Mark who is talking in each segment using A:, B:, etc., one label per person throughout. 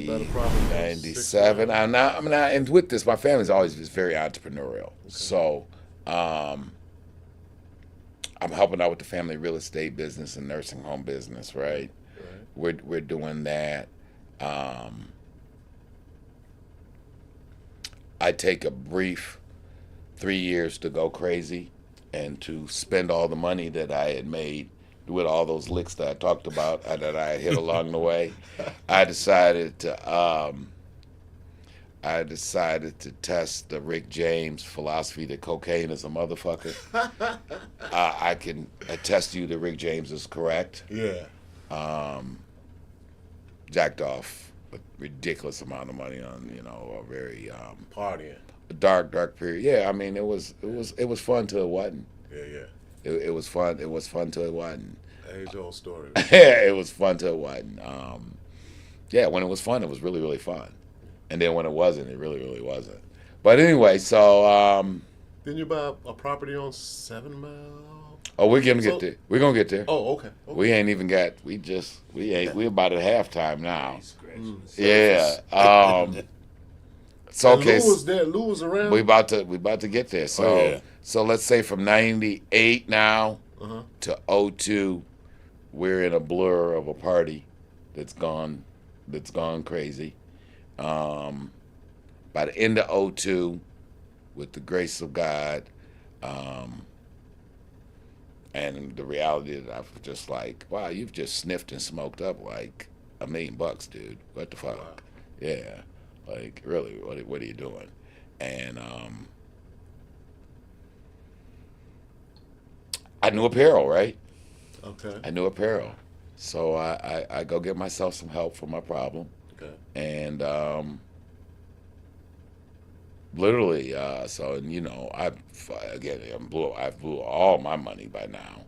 A: better property on
B: 97. I'm not, and with this, my family's always been very entrepreneurial.
A: Okay.
B: So, um, I'm helping out with the family real estate business and nursing home business, right?
A: Right.
B: We're doing that. Um, I take a brief 3 years to go crazy and to spend all the money that I had made with all those licks that I talked about that I hit along the way. I decided to I decided to test the Rick James philosophy that cocaine is a motherfucker. I can attest to you that Rick James is correct.
A: Yeah.
B: Um, Jacked off a ridiculous amount of money on a very
A: Partying.
B: dark period. Yeah, I mean it was fun till it wasn't.
A: Yeah, yeah.
B: It was fun. It was fun till it wasn't.
A: Age old story.
B: Yeah, it was fun till it wasn't. Yeah, when it was fun, it was really really fun, and then when it wasn't, it really really wasn't. But anyway, so
A: Didn't you buy a property on 7 Mile?
B: oh, we're gonna
A: So-
B: get there. We're gonna get there.
A: Oh, okay. Okay.
B: We ain't even got. We about at halftime now.
A: Mm.
B: Yeah. So
A: And
B: okay.
A: Lou was there. Lou was around.
B: We about to get there. So
C: Oh, yeah.
B: so let's say from 98 now
A: Uh-huh.
B: to '02, we're in a blur of a party that's gone crazy. By the end of '02, with the grace of God, and the reality that I've just like, wow, you've just sniffed and smoked up like $1 million, dude. What the fuck?
A: Wow.
B: Yeah, like really, what are you doing? And I knew apparel, right?
A: Okay.
B: I knew apparel, so I go get myself some help for my problem,
A: Okay.
B: and literally, so I blew all my money by now,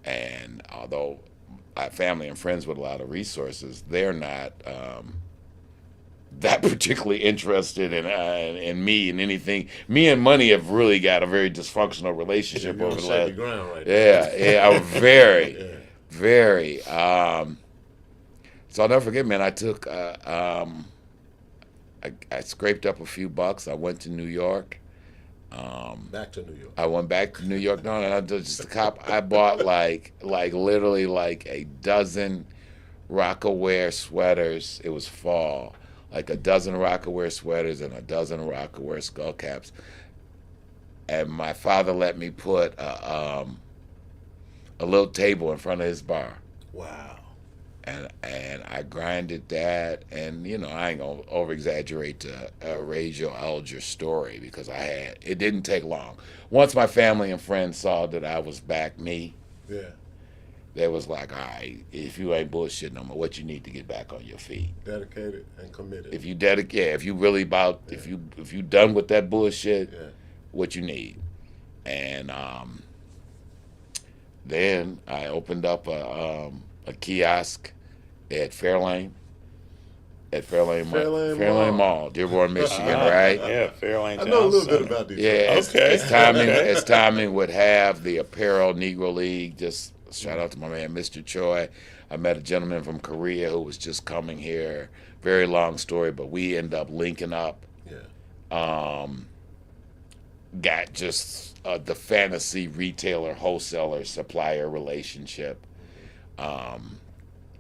B: and although I have family and friends with a lot of resources, they're not that particularly interested in me and anything. Me and money have really got a very dysfunctional relationship
A: You're on
B: over the
A: shaky
B: last.
A: ground right now.
B: Yeah, I'm very,
A: Yeah.
B: very. So I'll never forget, man. I scraped up a few bucks. I went to New York.
A: Back to New York.
B: I went back to New York. No, I just a cop. I bought like literally like a dozen Rockaware sweaters. It was fall. Like a dozen Rockaware sweaters and a dozen Rockaware skull caps. And my father let me put a little table in front of his bar.
A: Wow.
B: And I grinded that, and I ain't gonna over exaggerate to raise your Alger story because it didn't take long. Once my family and friends saw that I was back me,
A: Yeah.
B: they was like, all right, if you ain't bullshit no more, what you need to get back on your feet?
A: Dedicated and committed.
B: If you dedicate, if you really about, if you done with that bullshit,
A: Yeah.
B: what you need? And then I opened up a kiosk at Fairlane. At Fairlane Mall, Dearborn, Michigan, right?
C: Yeah, Fairlane
A: I
C: Town
A: know a little
C: Center.
A: bit about these.
B: Yeah,
C: Okay.
B: as timing would have, the Apparel Negro League. Just shout out to my man, Mr. Choi. I met a gentleman from Korea who was just coming here. Very long story, but we end up linking up.
A: Yeah.
B: Got just the fantasy retailer, wholesaler, supplier relationship.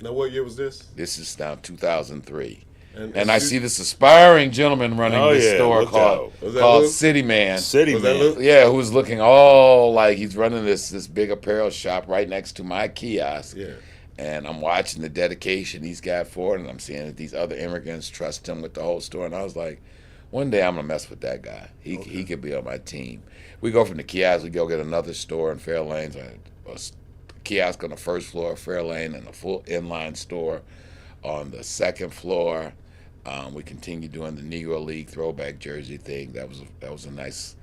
A: Now, what year was this?
B: This is now 2003. And
A: And
B: I
A: you-
B: see this aspiring gentleman running
C: Oh,
B: this
C: yeah,
B: store
C: look
B: called
C: out.
A: Was that Lou?
B: City Man.
C: City
A: Was that
C: Man.
A: Luke?
B: Yeah, who's looking all like he's running this big apparel shop right next to my kiosk.
A: Yeah.
B: And I'm watching the dedication he's got for it, and I'm seeing that these other immigrants trust him with the whole store. And I was like, one day I'm gonna mess with that guy. He could be on my team. We go from the kiosk, we go get another store in Fairlane, a kiosk on the first floor of Fairlane, and a full inline store on the second floor. We continue doing the Negro League throwback jersey thing. That was a nice.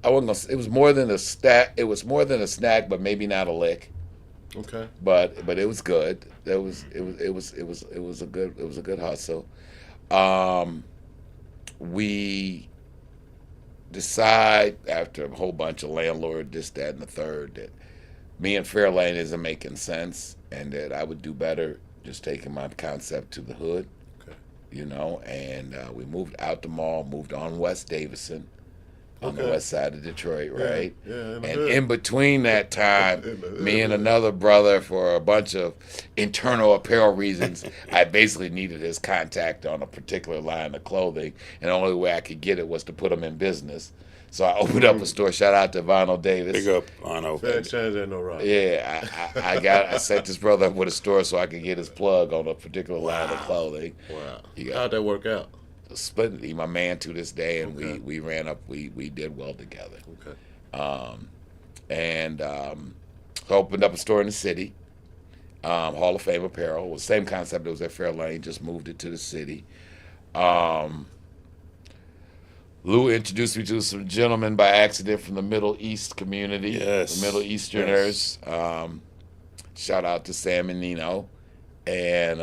B: I wasn't gonna. It was more than a stack. It was more than a snack, but maybe not a lick.
A: Okay.
B: But it was good. It was a good hustle. We decide after a whole bunch of landlord this, that, and the third that me and Fairlane isn't making sense, and that I would do better just taking my concept to the hood. you know, and we moved out the mall, moved on West Davison, on the
A: Okay.
B: west side of Detroit,
A: Yeah,
B: right?
A: yeah, in the
B: And
A: hood.
B: in between that time,
A: In the hood,
B: me and
A: yeah.
B: another brother, for a bunch of internal apparel reasons, I basically needed his contact on a particular line of clothing, and the only way I could get it was to put him in business. So I opened up a store. Shout out to Vinyl Davis.
C: Big up, Arno.
A: Fair change ain't no rock.
B: Yeah, I set this brother up with a store so I could get his plug on a particular line of clothing.
A: Wow.
B: He got
A: How'd that work out?
B: splendid. He my man to this day, and
A: Okay.
B: we ran up. We did well together.
A: Okay.
B: And opened up a store in the city. Hall of Fame Apparel. It was the same concept. It was at Fairlane. Just moved it to the city. Lou introduced me to some gentlemen by accident from the Middle East community.
C: Yes.
B: The Middle Easterners. Shout out to Sam and Nino. And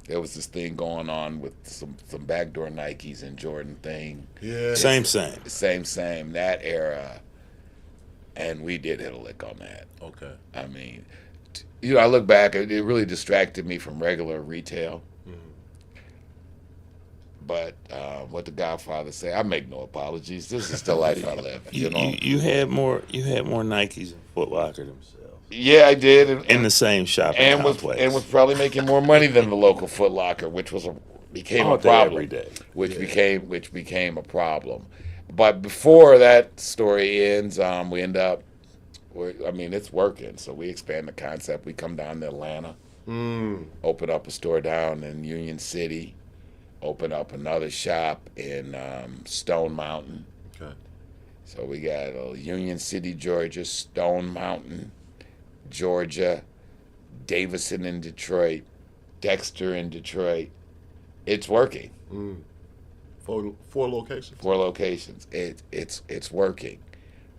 B: there was this thing going on with some backdoor Nikes and Jordan thing.
A: Yeah.
C: Same.
B: Same. That era. And we did hit a lick on that.
A: Okay.
B: I mean, you know, I look back, it really distracted me from regular retail. But what the Godfather say, I make no apologies. This is the life I live. You know.
C: You had more Nikes in Foot Locker themselves.
B: Yeah, I did,
C: In the same shopping
B: and
C: complex.
B: was probably making more money than the local Foot Locker, which became a
C: All day,
B: problem.
C: every day.
B: Which became a problem. But before that story ends, we end up. It's working. So we expand the concept. We come down to Atlanta, open up a store down in Union City. Open up another shop in Stone Mountain.
A: Okay.
B: So we got Union City, Georgia, Stone Mountain, Georgia, Davison in Detroit, Dexter in Detroit. It's working.
A: 4 locations.
B: 4 locations. It's working.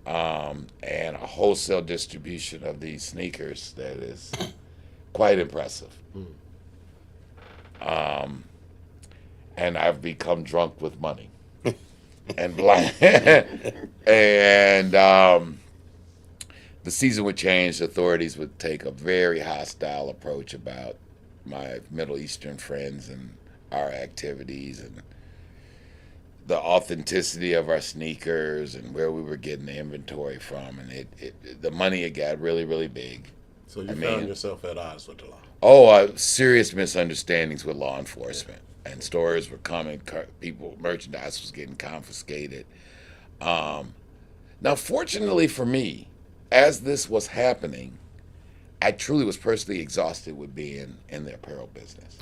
B: And a wholesale distribution of these sneakers that is quite impressive. And I've become drunk with money and blind. And the season would change. Authorities would take a very hostile approach about my Middle Eastern friends and our activities and the authenticity of our sneakers and where we were getting the inventory from. And the money had got really, really big.
A: So you found yourself at odds with the law.
B: Oh, serious misunderstandings with law enforcement. And stores were coming, merchandise was getting confiscated. Now, fortunately for me, as this was happening, I truly was personally exhausted with being in the apparel business.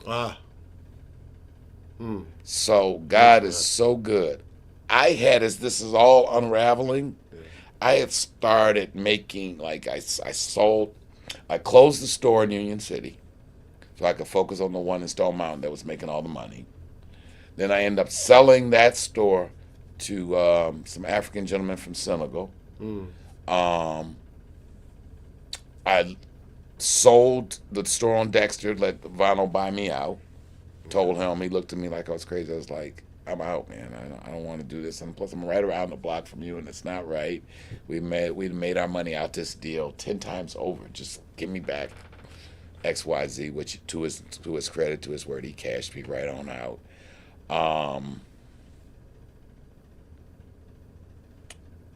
B: So God is so good. I had, as this is all unraveling, I had started making, I closed the store in Union City so I could focus on the one in Stone Mountain that was making all the money. Then I ended up selling that store to some African gentlemen from Senegal. I sold the store on Dexter, let Vinyl buy me out. Told him, he looked at me like I was crazy. I was like, I'm out, man. I don't want to do this. And plus, I'm right around the block from you, and it's not right. We made our money out this deal 10 times over. Just give me back XYZ, which to his credit, to his word, he cashed me right on out.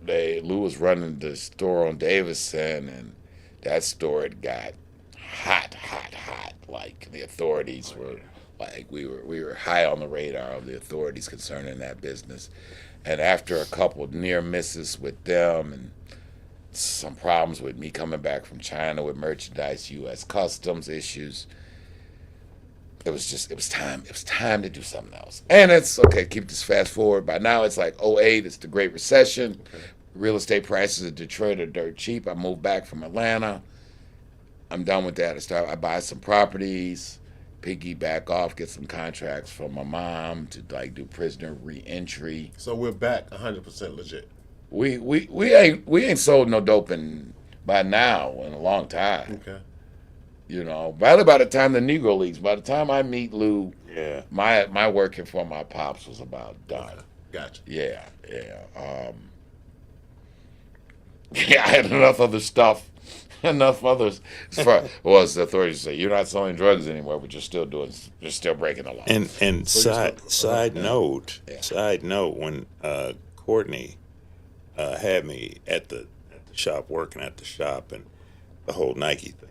B: Lou was running the store on Davison, and that store had got hot. Like the authorities were, like we were high on the radar of the authorities concerning that business. And after a couple of near misses with them and some problems with me coming back from China with merchandise, U.S. customs issues, it was time to do something else. And it's okay, keep this fast forward. By now it's like '08, it's the Great Recession. Okay. Real estate prices in Detroit are dirt cheap. I moved back from Atlanta. I'm done with that. I buy some properties, piggyback off, get some contracts from my mom to do prisoner reentry.
A: So we're back 100% legit.
B: We ain't sold no dope by now in a long time.
A: Okay.
B: You know, probably by the time the Negro Leagues, by the time I meet Lou, my working for my pops was about done.
A: Okay. Gotcha.
B: Yeah. I had enough other stuff enough others. As far well as the authorities say, you're not selling drugs anymore, but you're still breaking the law.
C: And
A: So you
C: side
A: yeah.
C: note,
B: Yeah.
C: when Courtney had me at the shop, working at the shop, and the whole Nike thing